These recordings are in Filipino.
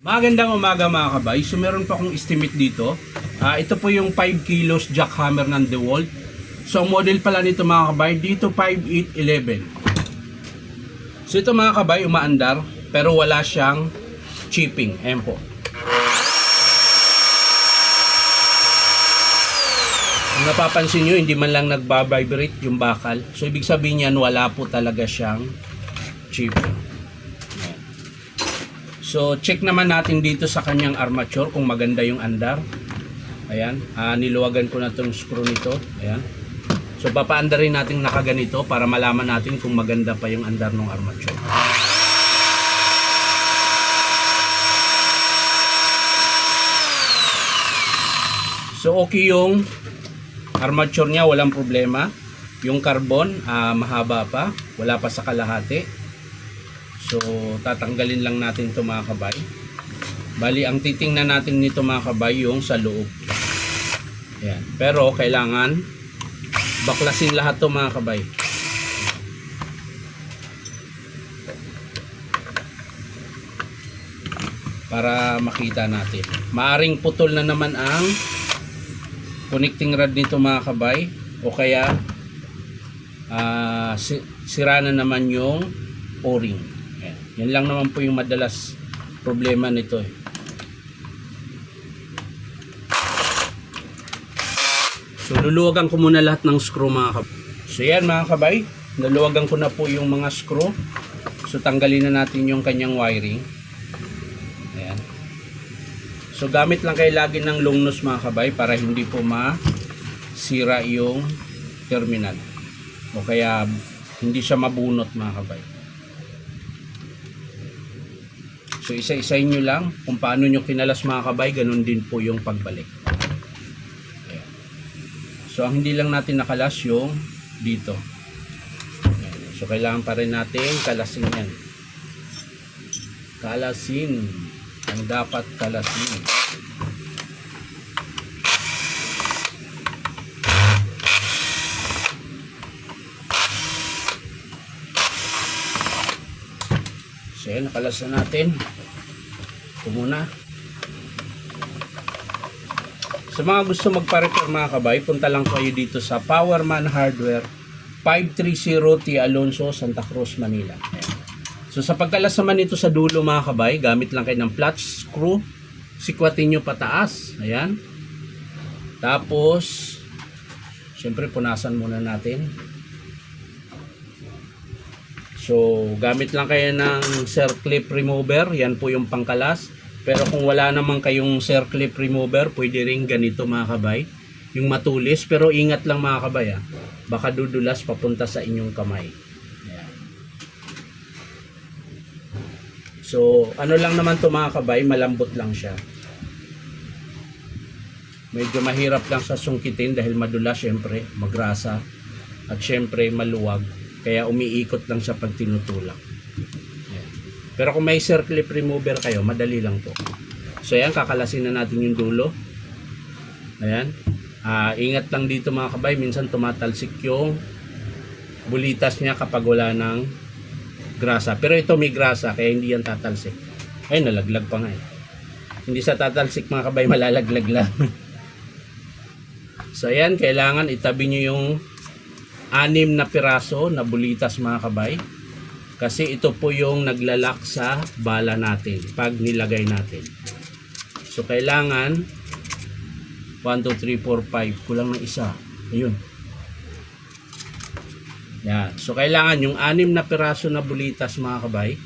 Magandang umaga mga kabay. So meron pa akong estimate dito. Ito po yung 5 kilos jackhammer ng DeWalt. So ang model pala nito mga kabay, dito 5811. So ito mga kabay, umaandar pero wala siyang chipping. Ayan po. Kung napapansin nyo, hindi man lang nagbabibrate yung bakal. So ibig sabihin yan, wala po talaga siyang chipping. So check naman natin dito sa kanyang armature kung maganda yung andar. Ayan, niluwagan ko na itong screw nito. Ayan. So papaandarin natin nakaganito para malaman natin kung maganda pa yung andar ng armature. So okay yung armature niya, walang problema. Yung carbon mahaba pa, wala pa sa kalahati. So tatanggalin lang natin ito mga kabay. Bali ang titingnan natin nito mga kabay yung sa loob. Ayan. Pero kailangan baklasin lahat to mga kabay. Para makita natin. Maaring putol na naman ang connecting rod nito mga kabay. O kaya sira na naman yung o-ring. Yan lang naman po yung madalas problema nito eh. So luluwagan ko muna lahat ng screw mga kabay. So yan mga kabay, luluwagan ko na po yung mga screw. So tanggalin na natin yung kanyang wiring. Ayan. So gamit lang kayo lagi ng long nose mga kabay para hindi po masira yung terminal. O kaya hindi siya mabunot mga kabay. So isa-isayin nyo lang kung paano nyo kinalas mga kabay, ganun din po yung pagbalik. Ayan. So ang hindi lang natin nakalas yung dito. Ayan. So kailangan pa rin natin kalasin yan. Kalasin. Ang dapat kalasin. So yan, nakalas na natin. Ito muna. Sa mga gusto magpa-repair mga kabay, punta lang kayo dito sa Powerman Hardware, 530 T. Alonso, Santa Cruz, Manila. Ayan. So sa pagkalas naman ito sa dulo mga kabay, gamit lang kayo ng flat screw. Sikwatin nyo pataas. Ayan. Tapos syempre punasan muna natin. So gamit lang kayo ng circlip remover. Yan po yung pangkalas. Pero kung wala naman kayong circlip remover, pwede rin ganito mga kabay, yung matulis. Pero ingat lang mga kabay, baka dudulas papunta sa inyong kamay. Ayan. So ano lang naman to mga kabay, malambot lang siya. Medyo mahirap lang sa sungkitin dahil madulas syempre, magrasa, at syempre maluwag. Kaya umiikot lang siya pag tinutulak. Ayan. Pero kung may circlip remover kayo, madali lang po. So ayan, kakalasin na natin yung dulo. Ayan. Ingat lang dito mga kabay, minsan tumatalsik yung bulitas niya kapag wala ng grasa. Pero ito may grasa, kaya hindi yan tatalsik. Ay, nalaglag pa nga eh. Hindi sa tatalsik mga kabay, malalaglag lang. So ayan, kailangan itabi nyo yung 6 na piraso na bulitas mga kabay. Kasi ito po yung naglalak sa bala natin pag nilagay natin. So kailangan 1, 2, 3, 4, 5. Kulang ng isa. Ayun. Yan. So kailangan yung 6 na piraso na bulitas mga kabay.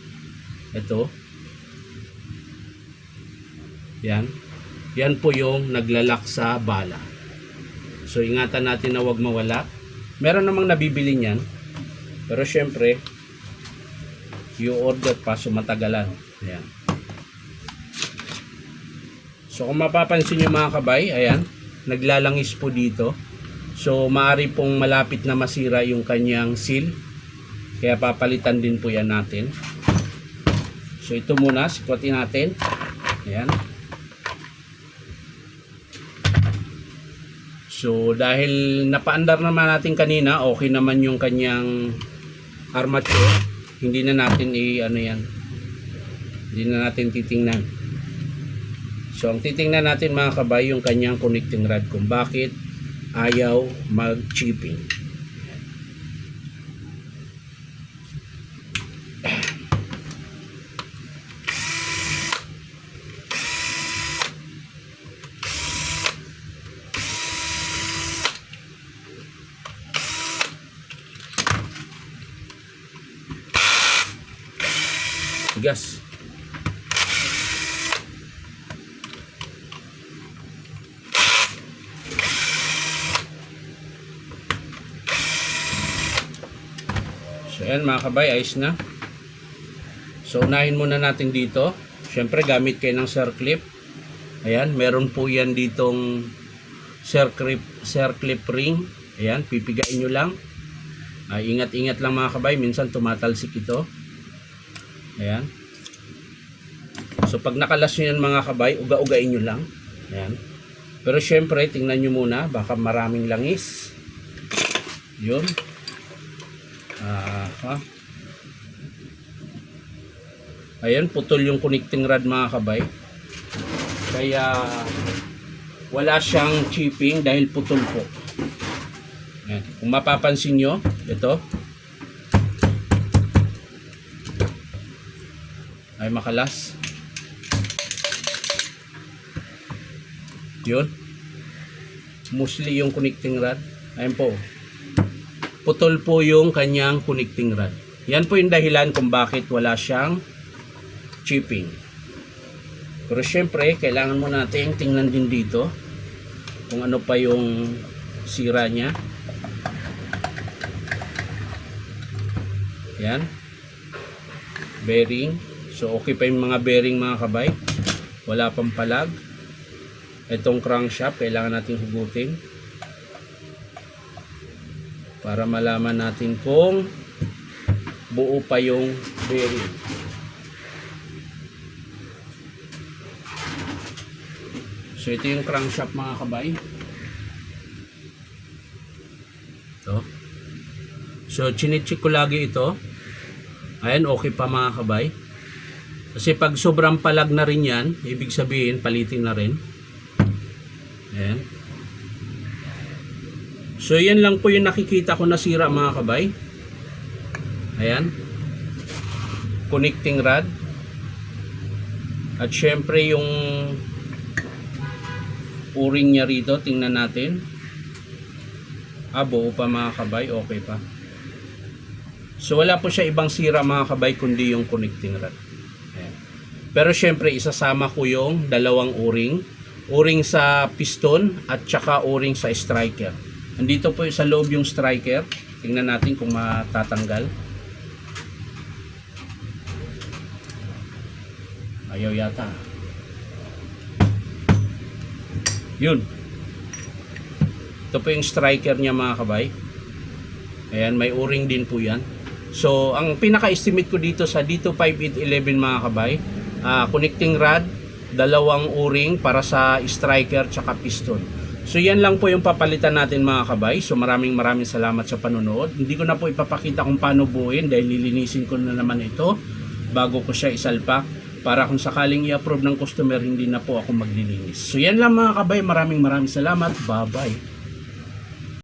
Ito. Yan. Yan po yung naglalak sa bala. So ingatan natin na wag mawala. Meron namang nabibili niyan. Pero syempre, you order pa, so matagalan. Ayan. So kung mapapansin nyo mga kabay, ayan, naglalangis po dito. So maaari pong malapit na masira yung kanyang seal. Kaya papalitan din po yan natin. So ito muna, sikwatin natin. Ayan. So dahil napaandar naman natin kanina, okay naman yung kanyang armature. Hindi na natin hindi na natin titingnan. So ang titingnan natin mga kabay yung kanyang connecting rod kung bakit ayaw mag-chipping. Gas. So yan mga kabay, ayos na. So unahin muna natin dito. Siyempre gamit kayo ng circlip. Ayan, meron po yan ditong circlip ring. Ayan, pipigain nyo lang. Ingat-ingat lang mga kabay, minsan tumatalsik ito. Ayan. So pag nakalas nyo yan mga kabay, uga-ugain nyo lang. Ayan. Pero syempre, tingnan nyo muna, baka maraming langis. Yun. Ayan, putol yung connecting rod mga kabay. Kaya wala siyang chipping dahil putol po. Ayan. Kung mapapansin nyo, ito ay makalas. Yun. Mostly yung connecting rod. Ayan po. Putol po yung kanyang connecting rod. Yan po yung dahilan kung bakit wala siyang chipping. Pero syempre, kailangan mo natin tingnan din dito kung ano pa yung sira niya. Yan. Bearing. So okay pa yung mga bearing mga kabay. Wala pang palag. Itong crankshaft kailangan natin hugutin para malaman natin kung buo pa yung bearing. So ito yung crankshaft mga kabay. Ito. So chinicheck ko lagi ito. Ayan, okay pa mga kabay. Kasi pag sobrang palag na rin yan, ibig sabihin palitin na rin. Ayan. So yan lang po yung nakikita ko nasira mga kabay. Ayan. Connecting rod. At syempre yung o-ring niya rito, tingnan natin. Buo pa mga kabay, okay pa. So wala po siya ibang sira mga kabay kundi yung connecting rod. Ayan. Pero syempre isasama ko yung dalawang o-ring. O-ring sa piston at saka o-ring sa striker. Andito po sa loob yung striker. Tingnan natin kung matatanggal. Ayaw yata. Yun. Ito po yung striker niya mga kabay. Ayan, may o-ring din po yan. So, ang pinaka-estimate ko dito sa D25811 mga kabay, connecting rod, dalawang o-ring para sa striker tsaka piston. So yan lang po yung papalitan natin mga kabay. So maraming salamat sa panonood. Hindi ko na po ipapakita kung paano buuin dahil lilinisin ko na naman ito bago ko siya isalpak para kung sakaling i-approve ng customer hindi na po ako maglilinis. So yan lang mga kabay. Maraming salamat. Bye bye.